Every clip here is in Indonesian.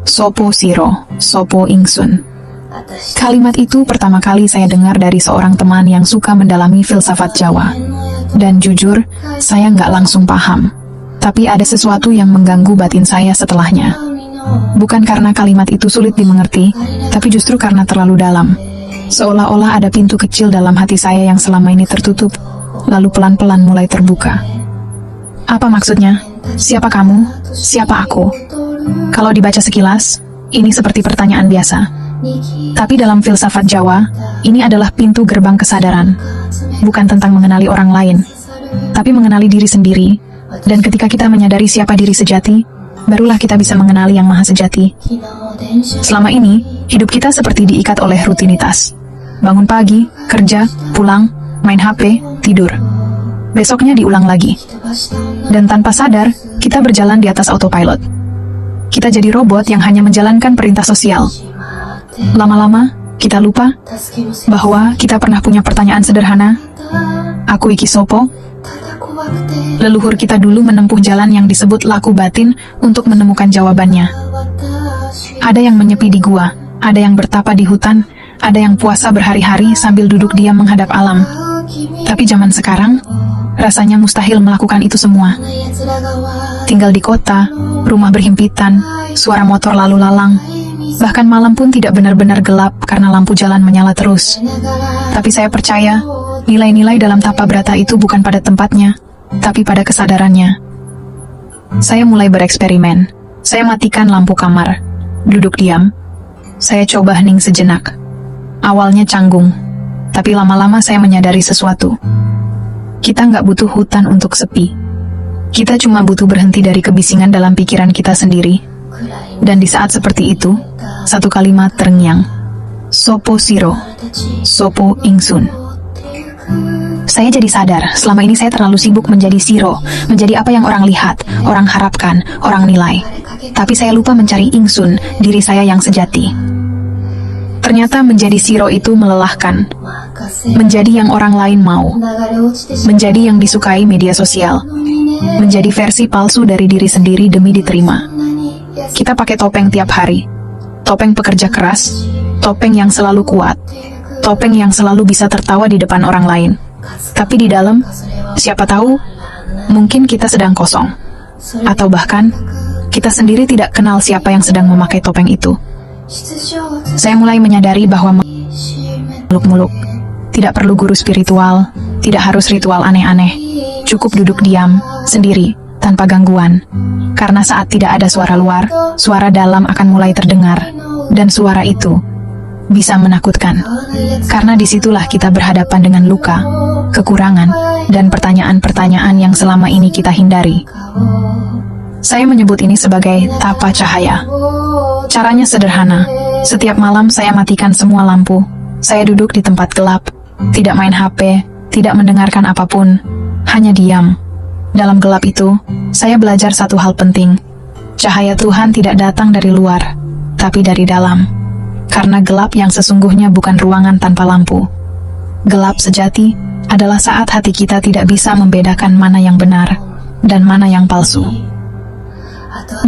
Sopo Siro, Sopo Ingsun. Kalimat itu pertama kali saya dengar dari seorang teman yang suka mendalami filsafat Jawa. Dan jujur, saya nggak langsung paham. Tapi ada sesuatu yang mengganggu batin saya setelahnya. Bukan karena kalimat itu sulit dimengerti, tapi justru karena terlalu dalam. Seolah-olah ada pintu kecil dalam hati saya yang selama ini tertutup, lalu pelan-pelan mulai terbuka. Apa maksudnya? Siapa kamu? Siapa aku? Kalau dibaca sekilas, ini seperti pertanyaan biasa. Tapi dalam filsafat Jawa, ini adalah pintu gerbang kesadaran. Bukan tentang mengenali orang lain, tapi mengenali diri sendiri. Dan ketika kita menyadari siapa diri sejati, barulah kita bisa mengenali yang maha sejati. Selama ini, hidup kita seperti diikat oleh rutinitas. Bangun pagi, kerja, pulang, main HP, tidur. Besoknya diulang lagi. Dan tanpa sadar, kita berjalan di atas autopilot. Kita jadi robot yang hanya menjalankan perintah sosial. Lama-lama, kita lupa bahwa kita pernah punya pertanyaan sederhana. Aku iki sopo? Leluhur kita dulu menempuh jalan yang disebut laku batin untuk menemukan jawabannya. Ada yang menyepi di gua, ada yang bertapa di hutan, ada yang puasa berhari-hari sambil duduk diam menghadap alam. Tapi zaman sekarang, rasanya mustahil melakukan itu semua. Tinggal di kota, rumah berhimpitan, suara motor lalu lalang. Bahkan malam pun tidak benar-benar gelap karena lampu jalan menyala terus. Tapi saya percaya, nilai-nilai dalam tapa brata itu bukan pada tempatnya, tapi pada kesadarannya. Saya mulai bereksperimen. Saya matikan lampu kamar, duduk diam. Saya coba hening sejenak. Awalnya canggung, tapi lama-lama saya menyadari sesuatu. Kita nggak butuh hutan untuk sepi. Kita cuma butuh berhenti dari kebisingan dalam pikiran kita sendiri. Dan di saat seperti itu, satu kalimat terngiang. Sopo Siro, Sopo Ingsun. Saya jadi sadar, selama ini saya terlalu sibuk menjadi Siro, menjadi apa yang orang lihat, orang harapkan, orang nilai. Tapi saya lupa mencari Ingsun, diri saya yang sejati. Ternyata menjadi Siro itu melelahkan. Menjadi yang orang lain mau. Menjadi yang disukai media sosial. Menjadi versi palsu dari diri sendiri demi diterima. Kita pakai topeng tiap hari. Topeng pekerja keras, topeng yang selalu kuat, topeng yang selalu bisa tertawa di depan orang lain. Tapi di dalam, siapa tahu, mungkin kita sedang kosong. Atau bahkan, kita sendiri tidak kenal siapa yang sedang memakai topeng itu. Saya mulai menyadari bahwa muluk-muluk tidak perlu guru spiritual, tidak harus ritual aneh-aneh. Cukup duduk diam, sendiri, tanpa gangguan. Karena saat tidak ada suara luar, suara dalam akan mulai terdengar. Dan suara itu bisa menakutkan. Karena disitulah kita berhadapan dengan luka, kekurangan, dan pertanyaan-pertanyaan yang selama ini kita hindari. Saya menyebut ini sebagai tapa cahaya. Caranya sederhana. Setiap malam saya matikan semua lampu. Saya duduk di tempat gelap, tidak main HP, tidak mendengarkan apapun, hanya diam. Dalam gelap itu, saya belajar satu hal penting. Cahaya Tuhan tidak datang dari luar, tapi dari dalam. Karena gelap yang sesungguhnya bukan ruangan tanpa lampu. Gelap sejati adalah saat hati kita tidak bisa membedakan mana yang benar dan mana yang palsu.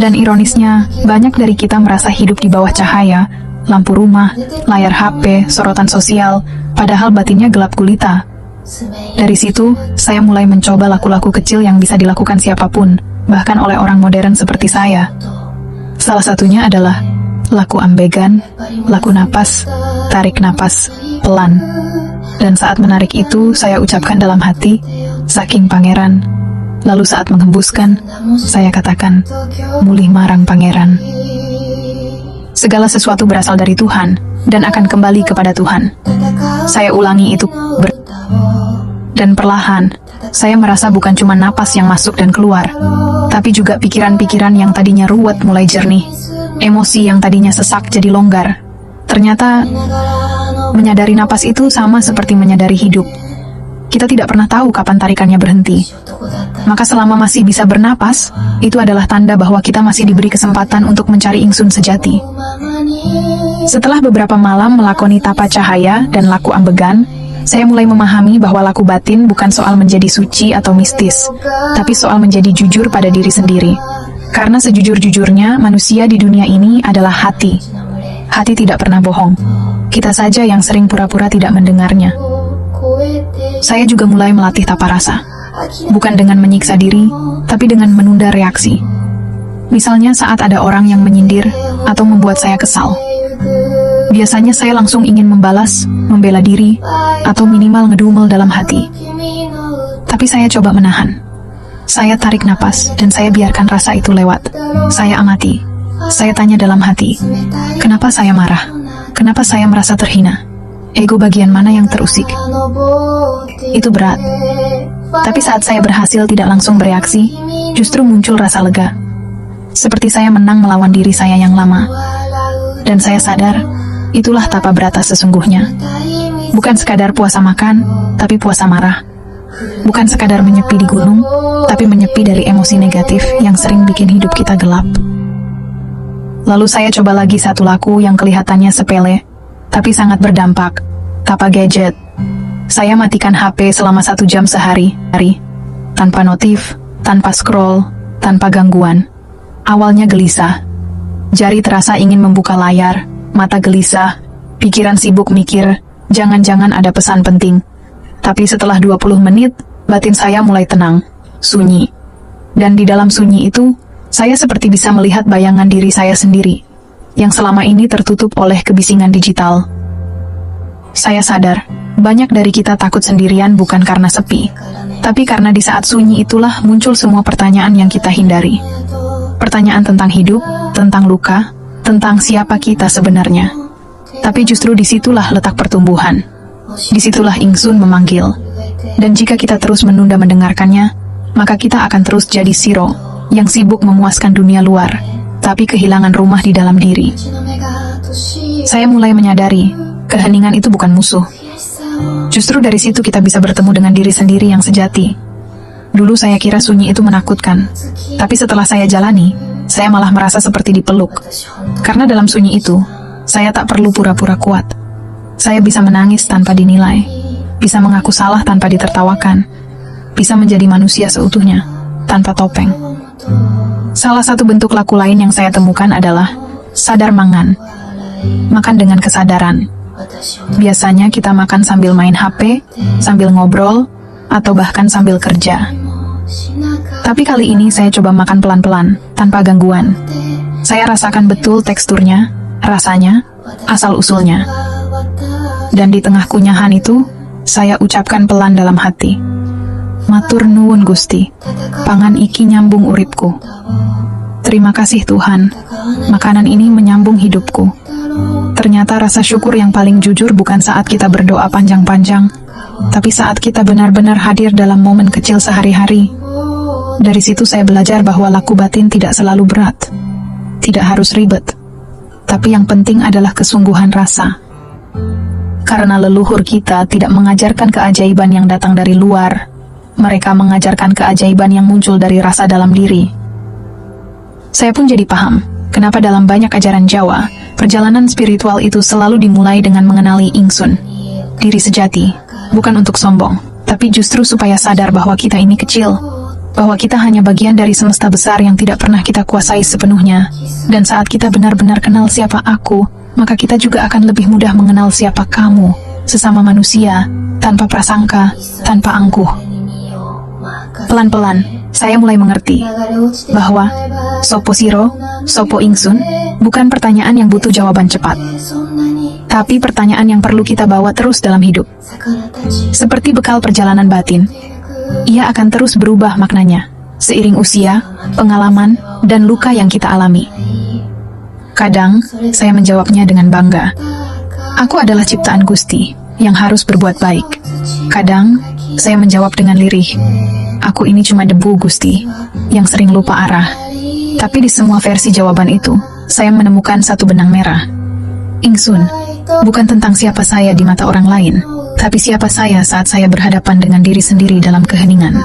Dan ironisnya, banyak dari kita merasa hidup di bawah cahaya, lampu rumah, layar HP, sorotan sosial, padahal batinnya gelap gulita. Dari situ, saya mulai mencoba laku-laku kecil yang bisa dilakukan siapapun, bahkan oleh orang modern seperti saya. Salah satunya adalah laku ambegan, laku napas, tarik napas, pelan. Dan saat menarik itu, saya ucapkan dalam hati, saking pangeran. Lalu saat menghembuskan, saya katakan, mulih marang pangeran. Segala sesuatu berasal dari Tuhan, dan akan kembali kepada Tuhan. Saya ulangi itu dan perlahan, saya merasa bukan cuma napas yang masuk dan keluar, tapi juga pikiran-pikiran yang tadinya ruwet mulai jernih. Emosi yang tadinya sesak jadi longgar. Ternyata, menyadari napas itu sama seperti menyadari hidup. Kita tidak pernah tahu kapan tarikannya berhenti. Maka selama masih bisa bernapas, itu adalah tanda bahwa kita masih diberi kesempatan untuk mencari ingsun sejati. Setelah beberapa malam melakoni tapa cahaya dan laku ambegan, saya mulai memahami bahwa laku batin bukan soal menjadi suci atau mistis, tapi soal menjadi jujur pada diri sendiri. Karena sejujur-jujurnya, manusia di dunia ini adalah hati. Hati tidak pernah bohong. Kita saja yang sering pura-pura tidak mendengarnya. Saya juga mulai melatih tapa rasa. Bukan dengan menyiksa diri, tapi dengan menunda reaksi. Misalnya saat ada orang yang menyindir atau membuat saya kesal. Biasanya saya langsung ingin membalas, membela diri, atau minimal ngedumel dalam hati. Tapi saya coba menahan. Saya tarik napas dan saya biarkan rasa itu lewat. Saya amati. Saya tanya dalam hati, kenapa saya marah? Kenapa saya merasa terhina? Ego bagian mana yang terusik? Itu berat. Tapi saat saya berhasil tidak langsung bereaksi, justru muncul rasa lega. Seperti saya menang melawan diri saya yang lama. Dan saya sadar, itulah tapa brata sesungguhnya. Bukan sekadar puasa makan, tapi puasa marah. Bukan sekadar menyepi di gunung, tapi menyepi dari emosi negatif yang sering bikin hidup kita gelap. Lalu saya coba lagi satu laku yang kelihatannya sepele, tapi sangat berdampak. Tapa gadget. Saya matikan HP selama 1 jam sehari, tanpa notif, tanpa scroll, tanpa gangguan. Awalnya gelisah. Jari terasa ingin membuka layar, mata gelisah, pikiran sibuk mikir, jangan-jangan ada pesan penting. Tapi setelah 20 menit, batin saya mulai tenang, sunyi. Dan di dalam sunyi itu, saya seperti bisa melihat bayangan diri saya sendiri, yang selama ini tertutup oleh kebisingan digital. Saya sadar, banyak dari kita takut sendirian bukan karena sepi, tapi karena di saat sunyi itulah muncul semua pertanyaan yang kita hindari. Pertanyaan tentang hidup, tentang luka, tentang siapa kita sebenarnya. Tapi justru disitulah letak pertumbuhan. Disitulah ingsun memanggil. Dan jika kita terus menunda mendengarkannya, maka kita akan terus jadi Shiro, yang sibuk memuaskan dunia luar, tapi kehilangan rumah di dalam diri. Saya mulai menyadari, keheningan itu bukan musuh. Justru dari situ kita bisa bertemu dengan diri sendiri yang sejati. Dulu saya kira sunyi itu menakutkan, tapi setelah saya jalani, saya malah merasa seperti dipeluk. Karena dalam sunyi itu, saya tak perlu pura-pura kuat. Saya bisa menangis tanpa dinilai, bisa mengaku salah tanpa ditertawakan, bisa menjadi manusia seutuhnya, tanpa topeng. Salah satu bentuk laku lain yang saya temukan adalah sadar mangan. Makan dengan kesadaran. Biasanya kita makan sambil main HP, sambil ngobrol, atau bahkan sambil kerja. Tapi kali ini saya coba makan pelan-pelan, tanpa gangguan. Saya rasakan betul teksturnya, rasanya, asal-usulnya. Dan di tengah kunyahan itu, saya ucapkan pelan dalam hati. Matur nuwun Gusti, pangan iki nyambung uripku. Terima kasih Tuhan, makanan ini menyambung hidupku. Ternyata rasa syukur yang paling jujur bukan saat kita berdoa panjang-panjang, tapi saat kita benar-benar hadir dalam momen kecil sehari-hari. Dari situ saya belajar bahwa laku batin tidak selalu berat, tidak harus ribet, tapi yang penting adalah kesungguhan rasa. Karena leluhur kita tidak mengajarkan keajaiban yang datang dari luar, mereka mengajarkan keajaiban yang muncul dari rasa dalam diri. Saya pun jadi paham, kenapa dalam banyak ajaran Jawa, perjalanan spiritual itu selalu dimulai dengan mengenali ingsun, diri sejati, bukan untuk sombong, tapi justru supaya sadar bahwa kita ini kecil, bahwa kita hanya bagian dari semesta besar yang tidak pernah kita kuasai sepenuhnya. Dan saat kita benar-benar kenal siapa aku, maka kita juga akan lebih mudah mengenal siapa kamu, sesama manusia, tanpa prasangka, tanpa angkuh. Pelan-pelan, saya mulai mengerti bahwa sopo Shiro, sopo ingsun, bukan pertanyaan yang butuh jawaban cepat, tapi pertanyaan yang perlu kita bawa terus dalam hidup. Seperti bekal perjalanan batin, ia akan terus berubah maknanya, seiring usia, pengalaman, dan luka yang kita alami. Kadang, saya menjawabnya dengan bangga. Aku adalah ciptaan Gusti, yang harus berbuat baik. Kadang, saya menjawab dengan lirih. Aku ini cuma debu Gusti, yang sering lupa arah. Tapi di semua versi jawaban itu, saya menemukan satu benang merah. Ingsun, bukan tentang siapa saya di mata orang lain, tapi siapa saya saat saya berhadapan dengan diri sendiri dalam keheningan.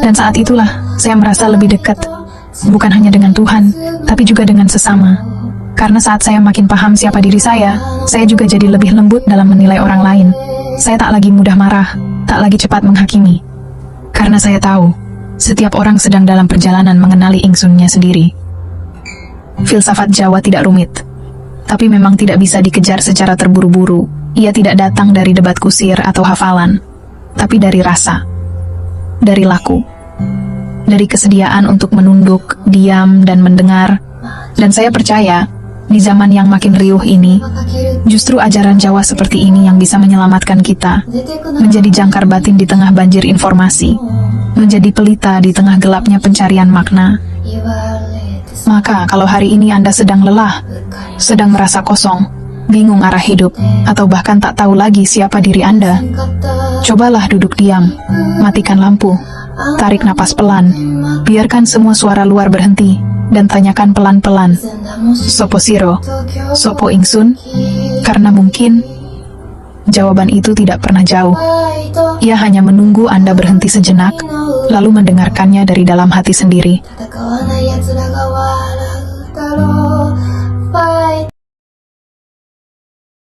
Dan saat itulah, saya merasa lebih dekat, bukan hanya dengan Tuhan, tapi juga dengan sesama. Karena saat saya makin paham siapa diri saya juga jadi lebih lembut dalam menilai orang lain. Saya tak lagi mudah marah, tak lagi cepat menghakimi. Karena saya tahu, Setiap orang sedang dalam perjalanan mengenali ingsunnya sendiri. Filsafat Jawa tidak rumit, tapi memang tidak bisa dikejar secara terburu-buru. Ia tidak datang dari debat kusir atau hafalan, tapi dari rasa, dari laku, dari kesediaan untuk menunduk, diam, dan mendengar. Dan saya percaya, di zaman yang makin riuh ini, justru ajaran Jawa seperti ini yang bisa menyelamatkan kita, menjadi jangkar batin di tengah banjir informasi, menjadi pelita di tengah gelapnya pencarian makna. Maka kalau hari ini Anda sedang lelah, sedang merasa kosong, bingung arah hidup, atau bahkan tak tahu lagi siapa diri Anda, cobalah duduk diam, matikan lampu, tarik napas pelan, biarkan semua suara luar berhenti, dan tanyakan pelan-pelan, sopo siro, sopo ingsun, karena mungkin jawaban itu tidak pernah jauh. Ia hanya menunggu Anda berhenti sejenak, lalu mendengarkannya dari dalam hati sendiri.